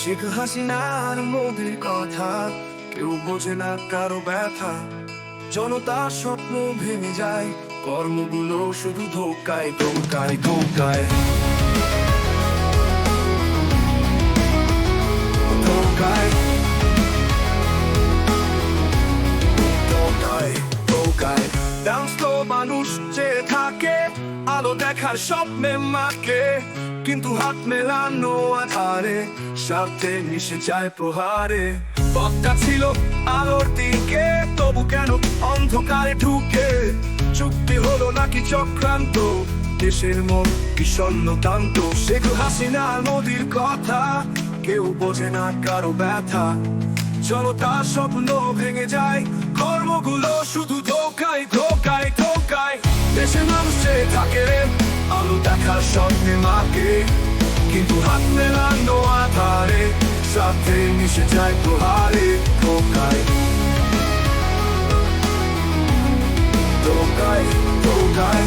শেখ হাসিনার মোদির কথা কেউ বোঝে না কারো ব্যথা। জনতার স্বপ্ন ভেঙে যায়, কর্মগুলো শুধু ধোকায় ধোকায় ধোকায় ধোকায় ধোকায় ধোকায়। ডান্স তো মানুষ চেয়ে থাকে আলো দেখার স্বপ্নে মাকে, কিন্তু হাত মেলানো আধারে স্বার্থে মিশে যায় প্রহারে। পথটা ছিল আলোর দিকে, তবু কেন অন্ধকারে ঢুকে? চুক্তি হলো নাকি চক্রান্ত? দেশের মন বিষণ্ণতান্ত। শেখ হাসিনার মোদির কথা কেউ বোঝে না কারো ব্যথা। জনতার স্বপ্ন ভেঙে যায়, কর্মগুলো শুধু ধোকায় ধোকায় ধোকায়। দেশের মানুষ চেয়ে থাকে আলো দেখার স্বপ্নে মাকে, কিন্তু হাত মেলানো আধারে সাথে মিশে যায় প্রহারে। ধোকায় ধোকায় ধোকায়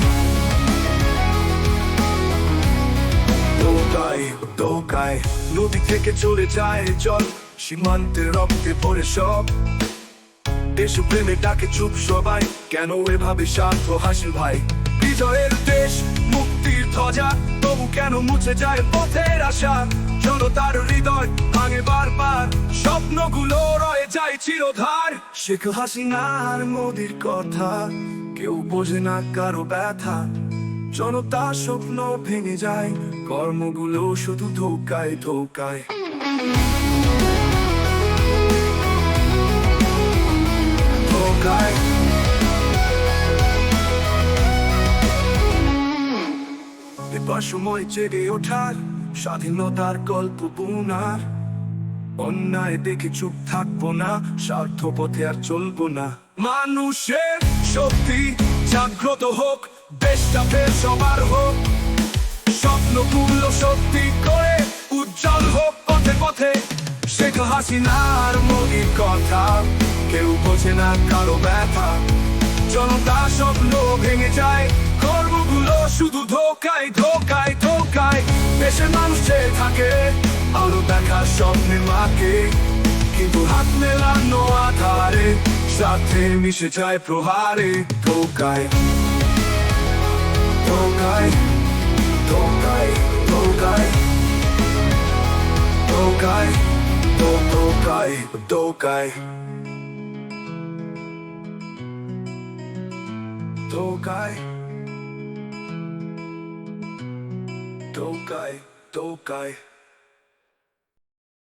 ধোকায় ধোকায়। নদী থেকে চলে যায় জল, সীমান্তে রক্তে পড়ে সব। দেশপ্রেমে ডাকে চুপ সবাই, কেন এভাবে স্বার্থ হাসিল ভাই? বিজয়ের দেশ, মুক্তির ধ্বজা, তবু কেন মুছে যায় পথের আশা? জনতার হৃদয় ভাঙে বারবার, স্বপ্নগুলো রয়ে যায় চিরধার। শেখ হাসিনার মোদির কথা কেউ বোঝে না কারো ব্যথা। জনতার স্বপ্ন ভেঙে যায়, কর্মগুলো শুধু ধোকায় ধোকায় ধোকায়। এবার সময় জেগে ওঠার, স্বাধীনতার গল্প বুনার। অন্যায় দেখে চুপ থাকবো না, স্বার্থ পথে আর চলবো না। মানুষের শক্তি জাগ্রত হোক, দেশটা ফের সবার হোক। স্বপ্নগুলো সত্যি করে উজ্জ্বল হোক পথে পথে। শেখ হাসিনার মোদির কথা কেউ বোঝে না কারো ব্যথা। জনতার স্বপ্ন ভেঙে যায়, কর্মগুলো শুধু ধোকায় ধোকায় ধোকায়। দেশের মানুষ চেয়ে থাকে আলো দেখার স্বপ্নে মাকে, কিন্তু হাত মেলানো আধারে সাথে মিশে যায় প্রহারে। ধোকায় ধোকায় ধোকায় ধোকায় ধোকায় ধোকায় ধোকায় ধোকায় ধোকায় ধোকায়।